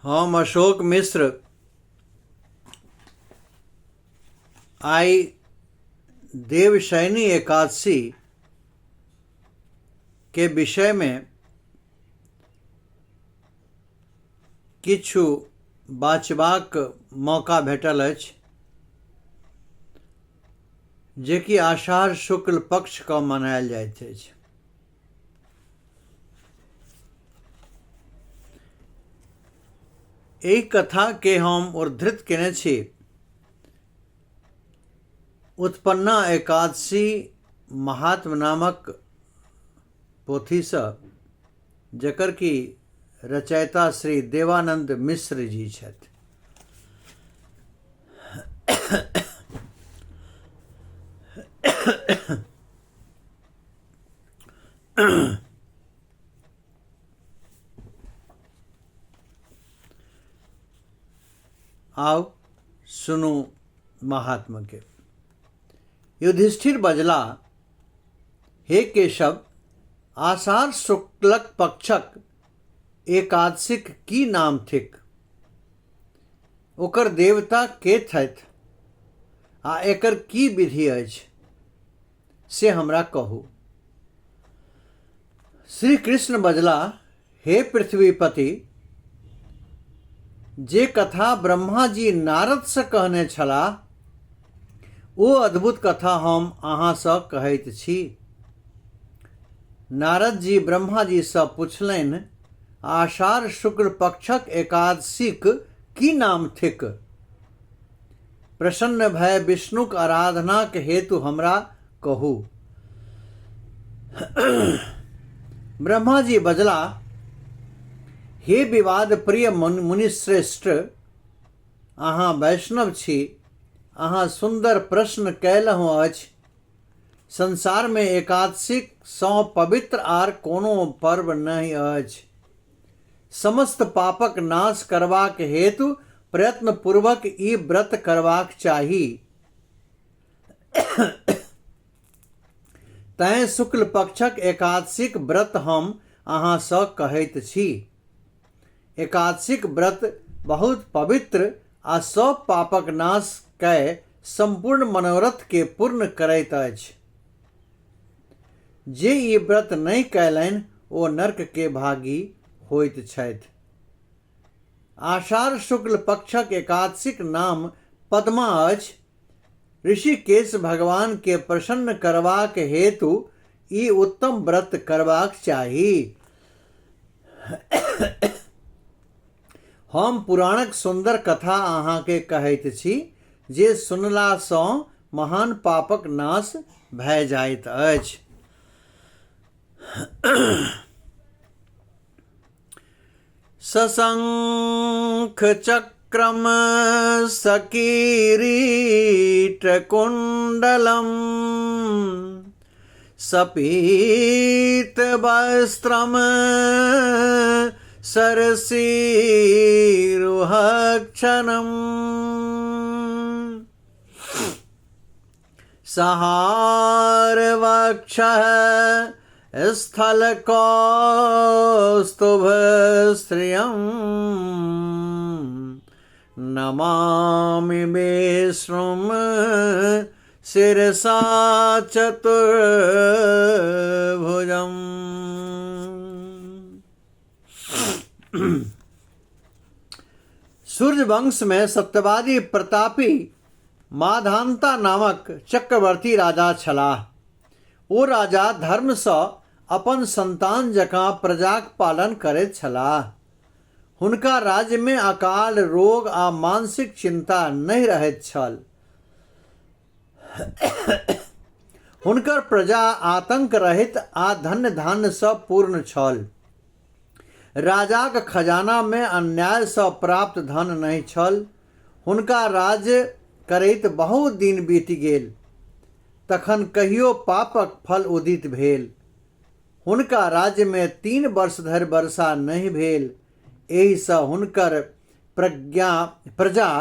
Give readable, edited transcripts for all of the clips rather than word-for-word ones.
हम अशोक मिश्र आई देवशयनी एकादशी के विषय में किछु बाचबाक मौका भेटल अछि, जे कि आषाढ़ शुक्ल पक्ष के मनायल जाइत अछि। एहि कथा के हम उद्धृत केने छी उत्पन्ना एकादशी महात्म नामक पोथी से, जकर की रचयिता श्री देवानंद मिश्र जी छथि। आओ सुनू महात्मा के। युधिष्ठिर बजला, हे केशव, आषाढ़ शुक्लक पक्षक एकादशीक की नाम थिक? ओकर देवता के छथि आ एकर की विधि अछि से हमरा कहू। श्री कृष्ण बजला, हे पृथ्वीपति, जे कथा ब्रह्मा जी नारद से कहने छलाह, ओ अद्भुत कथा हम अहाँ सँ कहैत छी। नारद जी ब्रह्मा जी सँ पुछलनि, आषाढ़ शुक्ल पक्षक एकादशीक की नाम थिक? प्रसन्न भय विष्णुक आराधनाक हेतु हमरा कहू। ब्रह्मा जी बजला, हे विवाद प्रिय मुनिश्रेष्ठ, अहाँ वैष्णव छी, अहाँ सुंदर प्रश्न कयलहुँ अछि। संसार में एकादशी सँ पवित्र आर कोनो पर्व नहीं अछि। समस्त पापक नाश करबाक हेतु प्रयत्न पूर्वक ई व्रत करबाक चाही। तैं शुक्ल पक्षक एकादशीक व्रत हम अहाँ सँ कहैत छी। एकादशीक व्रत बहुत पवित्र आ सब पापक नाश कय संपूर्ण मनोरथ के पूर्ण करैत अछि। जे ई व्रत नहीं कयलनि ओ नरक के भागी होइत छथि। आषाढ़ शुक्ल पक्षक एकादशीक नाम पद्मा अछि। ऋषिकेश भगवान के प्रसन्न करबाक हेतु ई उत्तम व्रत करबाक चाही। हम पुराणक सुंदर कथा अहाँ के कहैत छी, जे सुनला सँ महान पापक नाश भय जाइत अछि। सशंख चक्रम सकीरीट कुंडलम सपीत वस्त्रम सरसीरुहक्षणम् सहारवक्षः स्थलकौस्तुभश्रियम् नमामि विष्णुं शिरसा चतुर्भुजम्। सूर्यवंश में सत्यवादी प्रतापी माधान्ता नामक चक्रवर्ती राजा छलाह। ओ राजा धर्म सँ अपन संतान जकाँ प्रजाक पालन करैत छलाह। हुनका राज्य में अकाल, रोग आ मानसिक चिंता नहीं रहैत छल। हुनकर प्रजा आतंक रहित आ धन्य धान्य सँ पूर्ण छल। राजाक खजाना में अन्याय सँ प्राप्त धन नहीं छल। हुनका राज्य करैत बहुत दिन बीति गेल, तखन कहियो पापक फल उदित भेल। हुनका राज्य में 3 वर्ष धरि वर्षा नहीं भेल। एहि सँ हुनकर प्रजा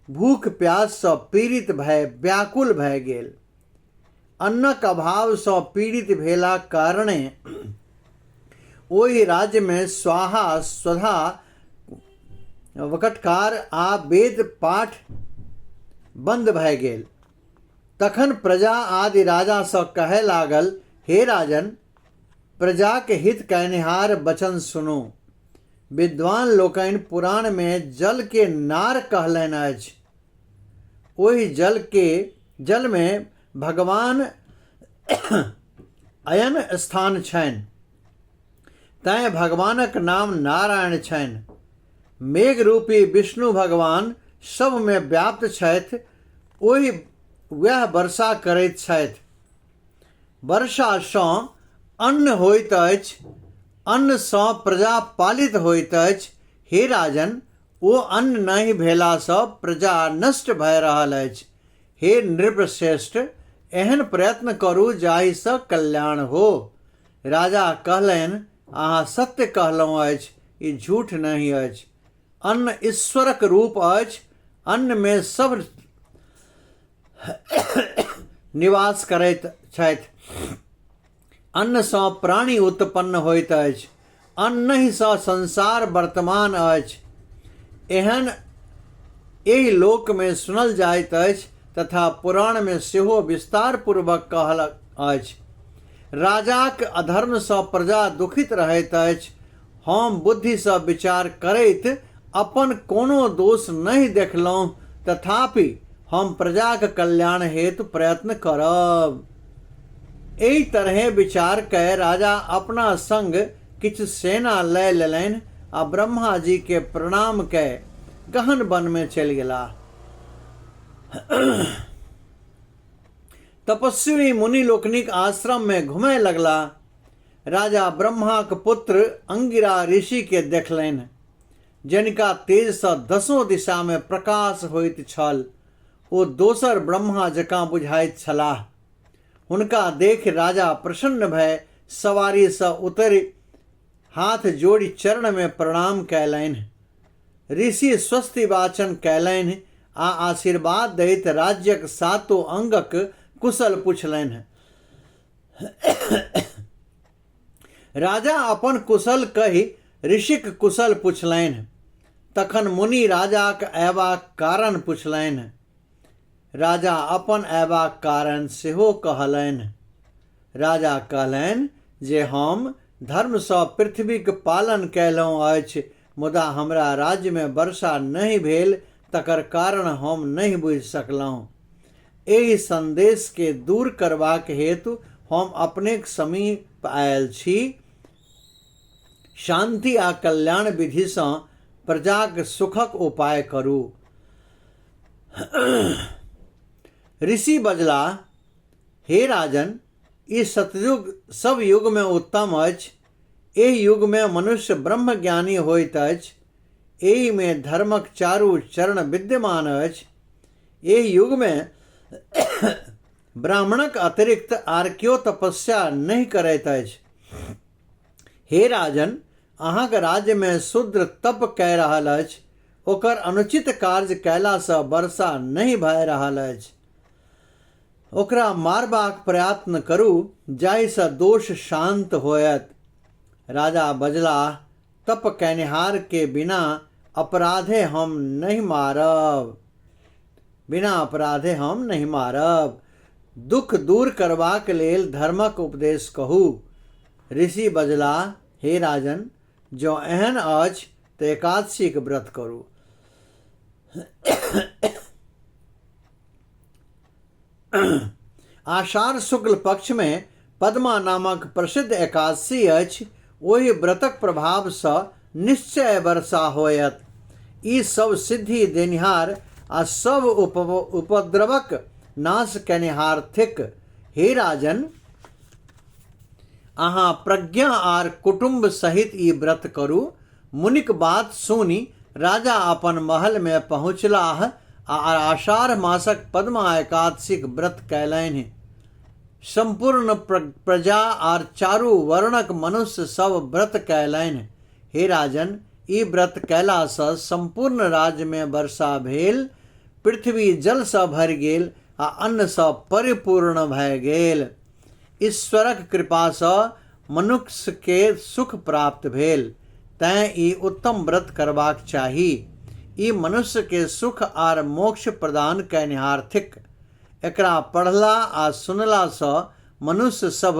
भूख प्यास सँ पीड़ित भय व्याकुल भय गेल। अन्नक अभाव सँ पीड़ित भेला कारणे ओहि राज्य में स्वाहा स्वधा वकटकार आ वेद पाठ बंद भय गेल। तखन प्रजा आदि राजा सँ कहै लागल, हे राजन, प्रजा के हित कहनिहार वचन सुनू। विद्वान लोकनि पुराण में जल के नार कहलनि अछि। ओहि जल में भगवान अयन स्थान छनि, तैं भगवानक नाम नारायण छनि। मेघ रूपी विष्णु भगवान सब में व्याप्त छथि, ओहि वह वर्षा करैत छथि। वर्षा सँ अन्न होइत अछि, अन्न सँ प्रजा पालित होइत अछि। हे राजन, ओ अन्न नहि भेला सँ प्रजा नष्ट भऽ रहल अछि। हे नृपश्रेष्ठ, एहन प्रयत्न करू जाहि सँ कल्याण हो। राजा कहलनि, अहाँ सत्य कहलहुँ अछि, ई झूठ नहीं अछि। अन्न ईश्वरक रूप अछि, अन्न में सब निवास करैत छथि। अन्न सँ प्राणी उत्पन्न होइत अछि, अन्न सँ संसार वर्तमान अछि। एहन एहि लोक में सुनल जाइत अछि, तथा पुराण में सेहो विस्तार पूर्वक कहल अछि। राजाक अधर्म सँ प्रजा दुखित रहैत अछि। हम बुद्धि सँ विचार करैत अपन कोनो दोष नहीं देखलहुँ, तथापि हम प्रजाक कल्याण हेतु प्रयत्न करब। एहि तरहे विचार कय राजा अपना संग किछु सेना लय लेलनि आ ब्रह्मा जी के प्रणाम कय गहन वन में चलि गेलाह। तपस्वी मुनि लोकनिक आश्रम में घुमय लगला। राजा ब्रह्माक पुत्र अंगिरा ऋषि के देखलनि, जिनका तेज सँ दसों दिशा में प्रकाश होइत छल। ओ दोसर ब्रह्मा जकाँ बुझाइत छलाह। हुनका देखि राजा प्रसन्न भय सवारी सँ उतरि हाथ जोड़ि चरण में प्रणाम कयलनि। ऋषि स्वस्ति वाचन कयलनि आ आशीर्वाद दैत राज्यक सातों अंगक कुशल पुछलनि। राजा अपन कुशल कहि ऋषिक कुशल पुछलनि। तखन मुनि राजाक अयबाक कारण पुछलनि। राजा अपन अयबाक कारण सेहो कहलनि। राजा कहलनि जे हम धर्म सँ पृथ्वीक पालन कयलहुँ अछि, मुदा हमरा राज्य में वर्षा नहीं भेल, तकर कारण हम नहीं बुझि सकलहुँ। एहि संदेश के दूर करबाक हेतु हम अपनेक समीप आयल छी। शांति आ कल्याण विधि सँ प्रजाक सुखक उपाय करू। ऋषि बजलाह, हे राजन, ई सतयुग सब युग में उत्तम अछि। एहि युग में मनुष्य ब्रह्मज्ञानी होइत अछि। एहि में धर्मक चारू चरण विद्यमान अछि। एहि युग में ब्राह्मणक अतिरिक्त आर केओ तपस्या नहीं करैत अछि। हे राजन, अहाँक राज्य में शूद्र तप कय रहल अछि, ओकर अनुचित कार्य कयला सँ वर्षा नहीं भय रहल अछि। ओकरा मारबाक प्रयत्न करू, जाहि सँ दोष शांत होयत। राजा बजलाह, तप कयनिहार के बिना अपराधे हम नहीं मारब। बिना अपराधे हम नहीं मारब। दुख दूर करबाक लेल धर्मक उपदेश कहू। ऋषि बजलाह, हे राजन, जँ एहन अछि तऽ एकादशीक व्रत करू। आषाढ़ शुक्ल पक्ष में पद्मा नामक प्रसिद्ध एकादशी अछि। ओहि व्रतक प्रभाव सँ निश्चय वर्षा होयत। ई सब सिद्धि देनिहार आ सब उपद्रवक नाश कनिहार थिक। हे राजन, अहाँ प्रज्ञा आर कुटुंब सहित ई व्रत करू। मुनिक बात सुनि राजा अपन महल में पहुँचलाह आ आषाढ़ मासक पद्मा एकादशीक व्रत कयलनि। संपूर्ण प्रजा आर चारू वर्णक मनुष्य सब व्रत कयलनि। हे राजन, ई व्रत कयला सँ संपूर्ण राज्य में वर्षा भेल, पृथ्वी जल सँ भरि गेल आ अन्न सँ परिपूर्ण भऽ गेल। ईश्वरक कृपा सँ मनुष्य के सुख प्राप्त भेल, तैं ई उत्तम व्रत करबाक चाही। ई मनुष्य के सुख आर मोक्ष प्रदान कैनिहार थिक। एकरा पढ़ला आ सुनला सँ मनुष्य सब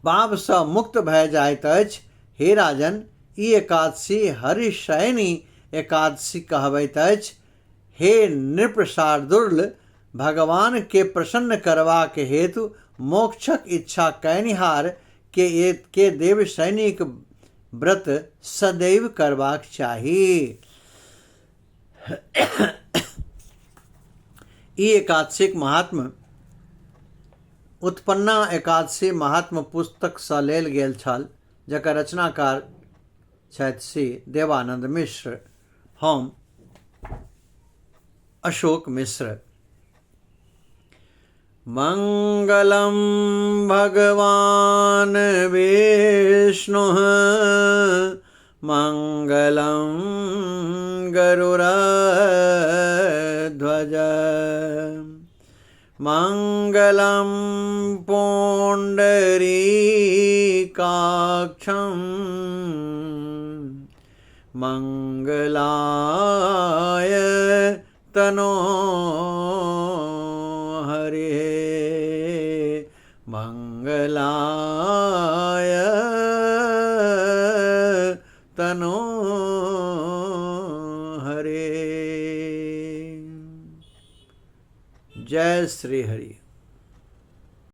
पाप सँ मुक्त भय जाइत अछि। हे राजन, ई एकादशी हरिशयनी एकादशी कहबैत अछि। हे नृपशार्दूल, भगवान के प्रसन्न करबाक हेतु मोक्षक इच्छा कैनिहार के देव सैनिक व्रत सदैव करबाक चाही। ई एकादशीक महात्म उत्पन्ना एकादशी महात्म पुस्तक सँ लेल गेल छल, जकर रचनाकार छथि श्री देवानंद मिश्र। हम अशोक मिश्र। मंगलम भगवान विष्णुः मंगलम गरुड़ध्वज मंगलम पुंडरीकाक्षं मंगलाय तनो हरे मंगलाय तनो हरे। जय श्री हरि।